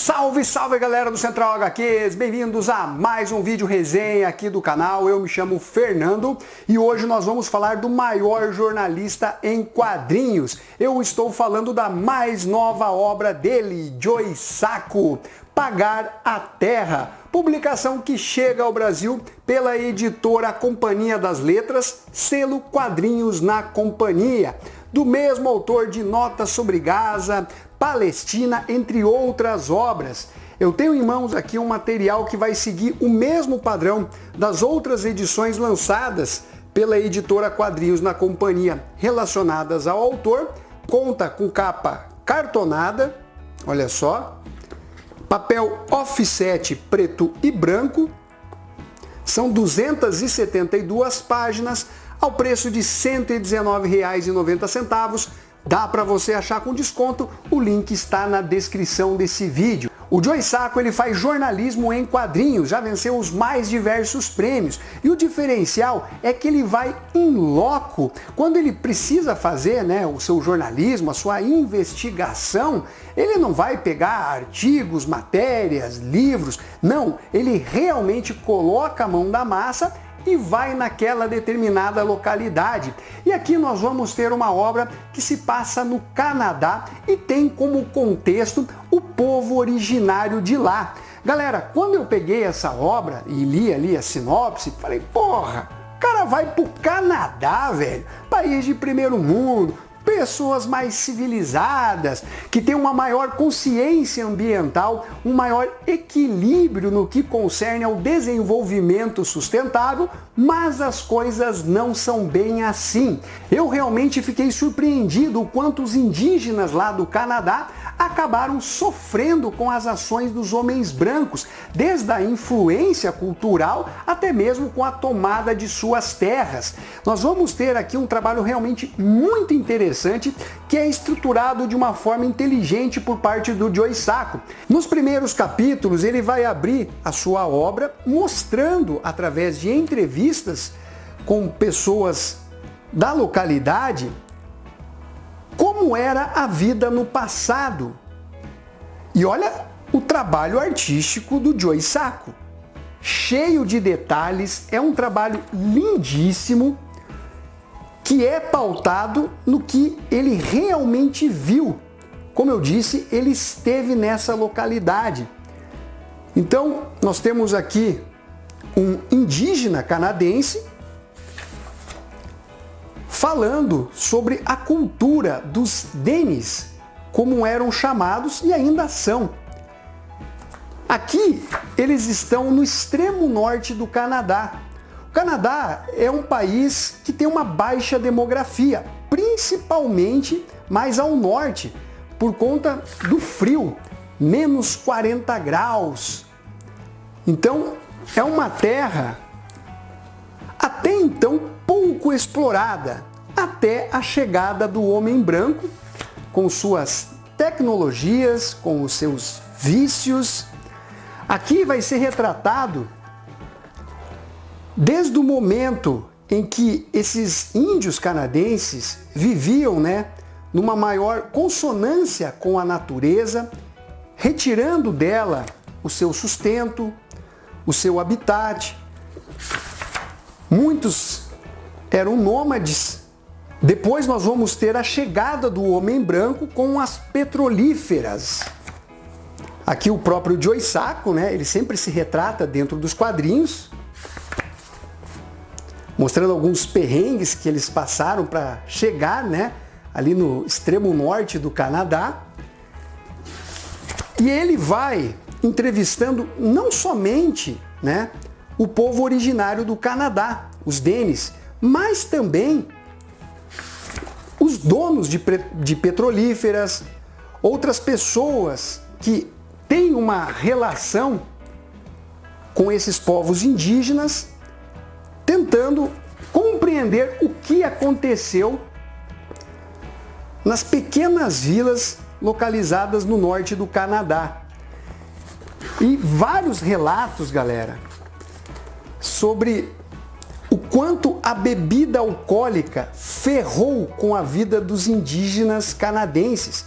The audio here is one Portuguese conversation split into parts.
Salve, salve galera do Central HQs, bem-vindos a mais um vídeo resenha aqui do canal. Eu me chamo Fernando e hoje nós vamos falar do maior jornalista em quadrinhos. Eu estou falando da mais nova obra dele, Joe Sacco, Pagar a Terra, publicação que chega ao Brasil pela editora Companhia das Letras, selo Quadrinhos na Companhia, do mesmo autor de Notas sobre Gaza, Palestina, entre outras obras. Eu tenho em mãos aqui um material que vai seguir o mesmo padrão das outras edições lançadas pela editora Quadrinhos na Companhia relacionadas ao autor. Conta com capa cartonada, olha só, papel offset preto e branco, são 272 páginas ao preço de R$ 119,90. Dá para você achar com desconto, o link está na descrição desse vídeo. O Joe Sacco ele faz jornalismo em quadrinhos, já venceu os mais diversos prêmios. E o diferencial é que ele vai in loco. Quando ele precisa fazer o seu jornalismo, a sua investigação, ele não vai pegar artigos, matérias, livros. Não, ele realmente coloca a mão na massa e vai naquela determinada localidade. E aqui nós vamos ter uma obra que se passa no Canadá e tem como contexto o povo originário de lá. Galera, quando eu peguei essa obra e li ali a sinopse, falei, porra, o cara vai pro Canadá, velho, país de primeiro mundo, pessoas mais civilizadas, que têm uma maior consciência ambiental, um maior equilíbrio no que concerne ao desenvolvimento sustentável, mas as coisas não são bem assim. Eu realmente fiquei surpreendido o quanto os indígenas lá do Canadá acabaram sofrendo com as ações dos homens brancos, desde a influência cultural até mesmo com a tomada de suas terras. Nós vamos ter aqui um trabalho realmente muito interessante, que é estruturado de uma forma inteligente por parte do Joe Sacco. Nos primeiros capítulos ele vai abrir a sua obra mostrando, através de entrevistas com pessoas da localidade, como era a vida no passado. E olha o trabalho artístico do Joe Sacco, cheio de detalhes, é um trabalho lindíssimo, que é pautado no que ele realmente viu. Como eu disse, ele esteve nessa localidade. Então, nós temos aqui um indígena canadense falando sobre a cultura dos Denis, como eram chamados e ainda são. Aqui eles estão no extremo norte do Canadá. O Canadá é um país que tem uma baixa demografia, principalmente mais ao norte, por conta do frio, menos 40 graus. Então é uma terra até então pouco explorada, até a chegada do homem branco, com suas tecnologias, com os seus vícios. Aqui vai ser retratado desde o momento em que esses índios canadenses viviam, numa maior consonância com a natureza, retirando dela o seu sustento, o seu habitat. Muitos eram nômades. Depois nós vamos ter a chegada do homem branco com as petrolíferas. Aqui o próprio Joe Sacco, ele sempre se retrata dentro dos quadrinhos, mostrando alguns perrengues que eles passaram para chegar, ali no extremo norte do Canadá. E ele vai entrevistando não somente, o povo originário do Canadá, os Denis, mas também os donos de petrolíferas, outras pessoas que têm uma relação com esses povos indígenas, tentando compreender o que aconteceu nas pequenas vilas localizadas no norte do Canadá. E vários relatos, galera, sobre o quanto a bebida alcoólica ferrou com a vida dos indígenas canadenses.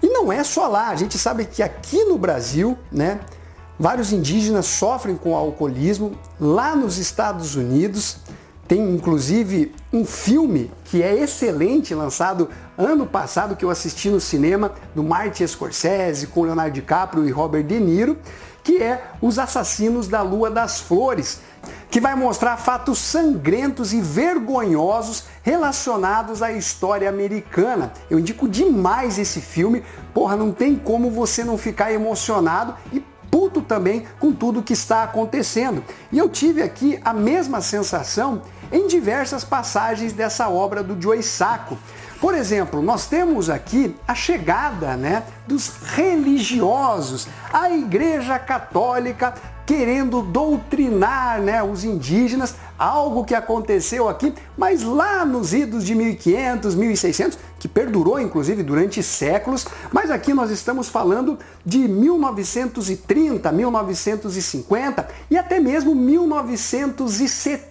E não é só lá, a gente sabe que aqui no Brasil, né, vários indígenas sofrem com alcoolismo. Lá nos Estados Unidos tem inclusive um filme que é excelente, lançado ano passado, que eu assisti no cinema, do Martin Scorsese, com Leonardo DiCaprio e Robert De Niro, que é Os Assassinos da Lua das Flores, que vai mostrar fatos sangrentos e vergonhosos relacionados à história americana. Eu indico demais esse filme, porra, não tem como você não ficar emocionado e puto também com tudo que está acontecendo. E eu tive aqui a mesma sensação em diversas passagens dessa obra do Joe Sacco. Por exemplo, nós temos aqui a chegada, né, dos religiosos, a Igreja Católica querendo doutrinar, né, os indígenas, algo que aconteceu aqui, mas lá nos idos de 1500, 1600, que perdurou inclusive durante séculos, mas aqui nós estamos falando de 1930, 1950 e até mesmo 1970.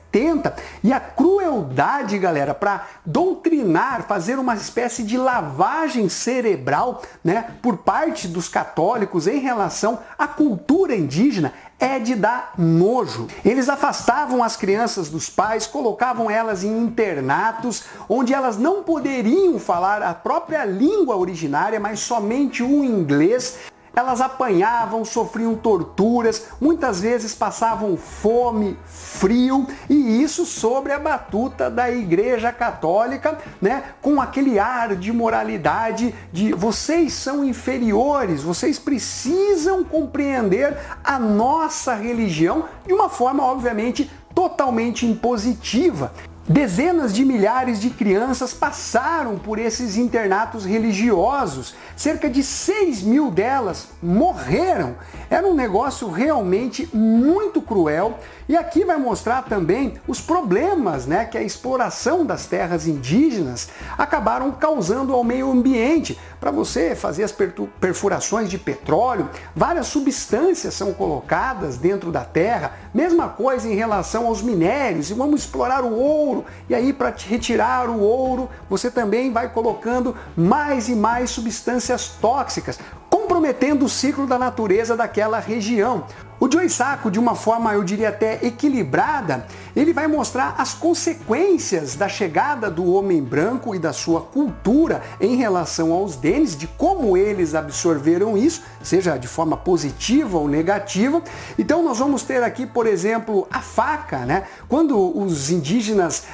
E a crueldade, galera, para doutrinar, fazer uma espécie de lavagem cerebral, né, por parte dos católicos em relação à cultura indígena, é de dar nojo. Eles afastavam as crianças dos pais, colocavam elas em internatos, onde elas não poderiam falar a própria língua originária, mas somente o inglês. Elas apanhavam, sofriam torturas, muitas vezes passavam fome, frio, e isso sobre a batuta da Igreja Católica, né, com aquele ar de moralidade, de vocês são inferiores, vocês precisam compreender a nossa religião de uma forma, obviamente, totalmente impositiva. Dezenas de milhares de crianças passaram por esses internatos religiosos. Cerca de 6.000 delas morreram. Era um negócio realmente muito cruel. E aqui vai mostrar também os problemas, né, que a exploração das terras indígenas acabaram causando ao meio ambiente. Para você fazer as perfurações de petróleo, várias substâncias são colocadas dentro da terra. Mesma coisa em relação aos minérios. E vamos explorar o ouro. E aí, para retirar o ouro, você também vai colocando mais e mais substâncias tóxicas, comprometendo o ciclo da natureza daquela região. O Joe Sacco, de uma forma, eu diria até equilibrada, ele vai mostrar as consequências da chegada do homem branco e da sua cultura em relação aos Denis, de como eles absorveram isso, seja de forma positiva ou negativa. Então nós vamos ter aqui, por exemplo, a faca, né? Quando os indígenas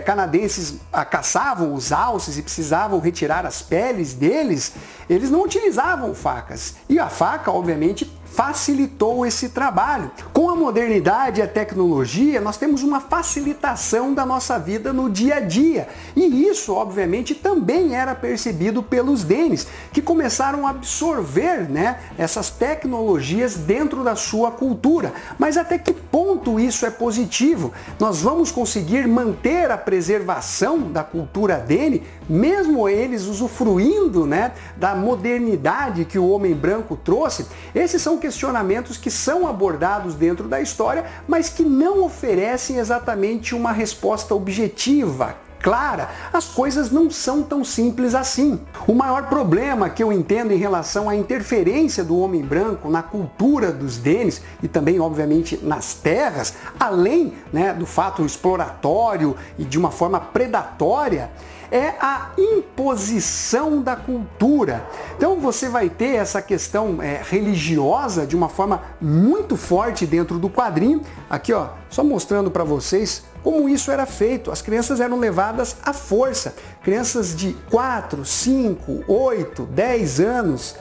canadenses caçavam os alces e precisavam retirar as peles deles, eles não utilizavam facas. E a faca, obviamente, facilitou esse trabalho. Com a modernidade e a tecnologia, nós temos uma facilitação da nossa vida no dia a dia. E isso, obviamente, também era percebido pelos Denis, que começaram a absorver, né, essas tecnologias dentro da sua cultura. Mas até que ponto isso é positivo? Nós vamos conseguir manter a preservação da cultura Dene, mesmo eles usufruindo, né, da modernidade que o homem branco trouxe? Esses são questionamentos que são abordados dentro da história, mas que não oferecem exatamente uma resposta objetiva, clara. As coisas não são tão simples assim. O maior problema que eu entendo em relação à interferência do homem branco na cultura dos Denis e também, obviamente, nas terras, além, né, do fato exploratório e de uma forma predatória, é a imposição da cultura. Então você vai ter essa questão religiosa de uma forma muito forte dentro do quadrinho. Aqui, ó, só mostrando para vocês como isso era feito. As crianças eram levadas à força. Crianças de 4, 5, 8, 10 anos,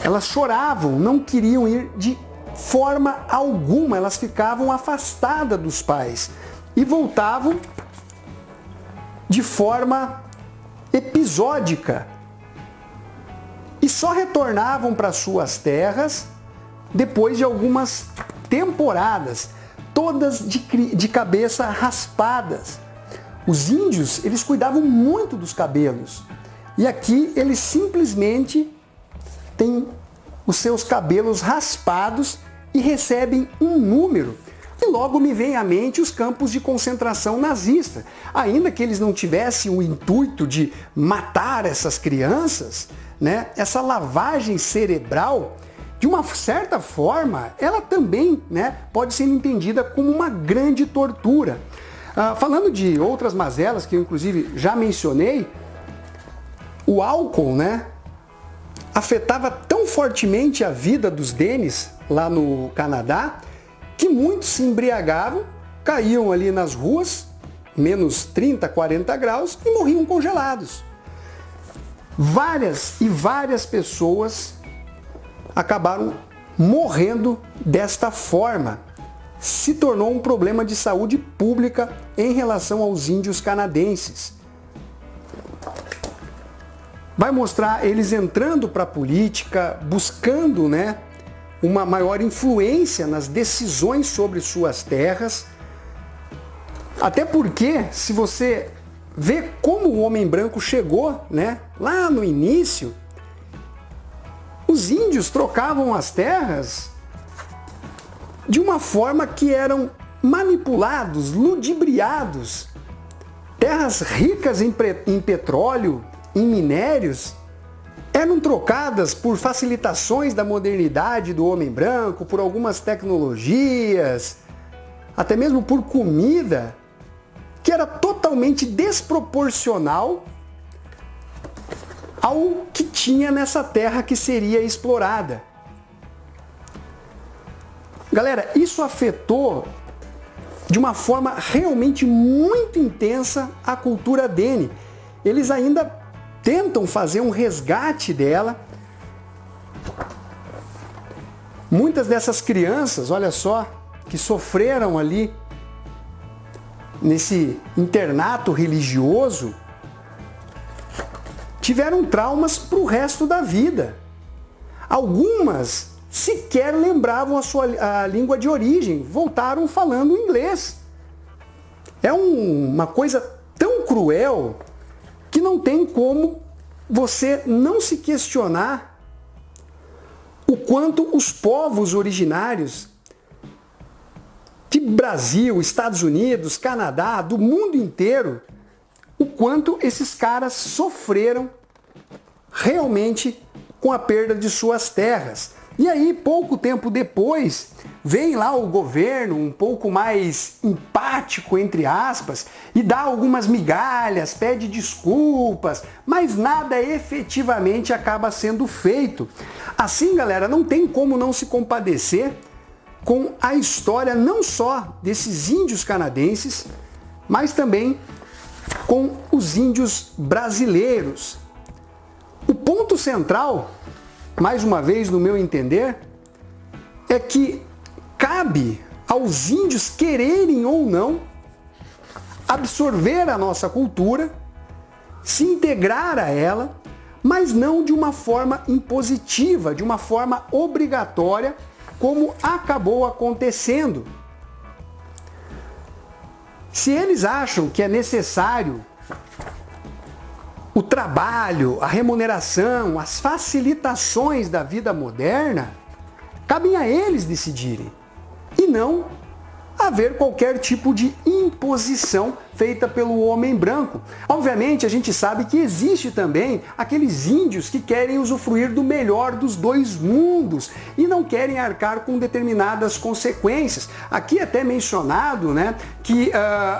elas choravam, não queriam ir de forma alguma. Elas ficavam afastadas dos pais e voltavam de forma episódica e só retornavam para suas terras depois de algumas temporadas, todas de cabeça raspadas. Os índios, eles cuidavam muito dos cabelos e aqui eles simplesmente têm os seus cabelos raspados e recebem um número. E logo me vem à mente os campos de concentração nazista. Ainda que eles não tivessem o intuito de matar essas crianças, né, essa lavagem cerebral, de uma certa forma, ela também, né, pode ser entendida como uma grande tortura. Falando de outras mazelas que eu inclusive já mencionei, o álcool, né, afetava tão fortemente a vida dos Denis lá no Canadá que muitos se embriagavam, caíam ali nas ruas, menos 30, 40 graus e morriam congelados. Várias e várias pessoas acabaram morrendo desta forma. Se tornou um problema de saúde pública em relação aos índios canadenses. Vai mostrar eles entrando para a política, buscando, né, uma maior influência nas decisões sobre suas terras. Até porque, se você vê como o homem branco chegou, né, lá no início, os índios trocavam as terras de uma forma que eram manipulados, ludibriados. Terras ricas em petróleo, em minérios, eram trocadas por facilitações da modernidade do homem branco, por algumas tecnologias, até mesmo por comida, que era totalmente desproporcional ao que tinha nessa terra que seria explorada. Galera, isso afetou de uma forma realmente muito intensa a cultura Dene. Eles ainda tentam fazer um resgate dela. Muitas dessas crianças, olha só, que sofreram ali nesse internato religioso, tiveram traumas para o resto da vida. Algumas sequer lembravam a língua de origem, voltaram falando inglês. É uma coisa tão cruel que não tem como você não se questionar o quanto os povos originários de Brasil, Estados Unidos, Canadá, do mundo inteiro, o quanto esses caras sofreram realmente com a perda de suas terras. E aí, pouco tempo depois, vem lá o governo um pouco mais empático, entre aspas, e dá algumas migalhas, pede desculpas, mas nada efetivamente acaba sendo feito. Assim, galera, não tem como não se compadecer com a história não só desses índios canadenses, mas também com os índios brasileiros. O ponto central, mais uma vez, no meu entender, é que cabe aos índios quererem ou não absorver a nossa cultura, se integrar a ela, mas não de uma forma impositiva, de uma forma obrigatória, como acabou acontecendo. Se eles acham que é necessário o trabalho, a remuneração, as facilitações da vida moderna, cabem a eles decidirem e não haver qualquer tipo de imposição feita pelo homem branco. Obviamente, a gente sabe que existe também aqueles índios que querem usufruir do melhor dos dois mundos e não querem arcar com determinadas consequências. Aqui até mencionado, né, que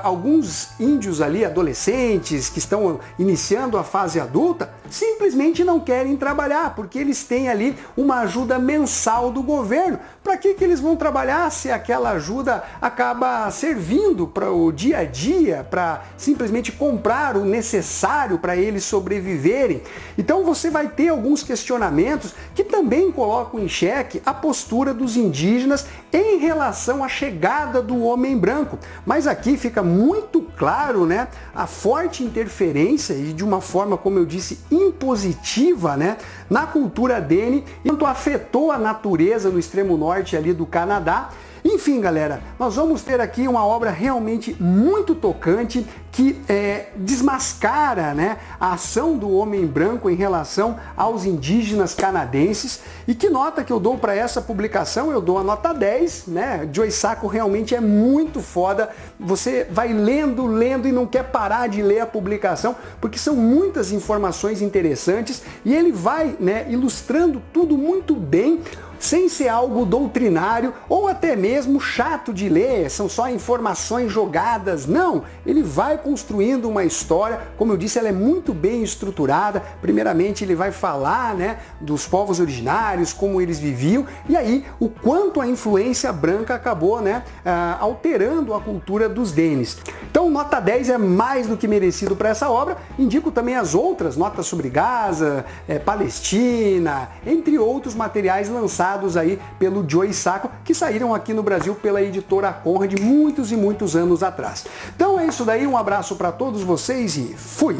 alguns índios ali, adolescentes, que estão iniciando a fase adulta, simplesmente não querem trabalhar, porque eles têm ali uma ajuda mensal do governo. Para que eles vão trabalhar se aquela ajuda acaba servindo para o dia a dia, para simplesmente comprar o necessário para eles sobreviverem? Então você vai ter alguns questionamentos que também colocam em xeque a postura dos indígenas em relação à chegada do homem branco. Mas aqui fica muito claro, né, a forte interferência e de uma forma, como eu disse, impositiva, né, na cultura Dene, quanto afetou a natureza no extremo norte ali do Canadá. Enfim, galera, nós vamos ter aqui uma obra realmente muito tocante que desmascara, né, a ação do homem branco em relação aos indígenas canadenses. E que nota que eu dou para essa publicação? Eu dou a nota 10, né? Joe Sacco realmente é muito foda. Você vai lendo e não quer parar de ler a publicação, porque são muitas informações interessantes e ele vai, né, ilustrando tudo muito bem, sem ser algo doutrinário ou até mesmo chato de ler, são só informações jogadas. Não, ele vai construindo uma história, como eu disse, ela é muito bem estruturada. Primeiramente ele vai falar, né, dos povos originários, como eles viviam, e aí o quanto a influência branca acabou, né, alterando a cultura dos Denis. Então nota 10 é mais do que merecido para essa obra. Indico também as outras, notas sobre Gaza, Palestina, entre outros materiais lançados aí pelo Joe Sacco, que saíram aqui no Brasil pela editora Conrad muitos e muitos anos atrás. Então é isso daí, um abraço para todos vocês e fui!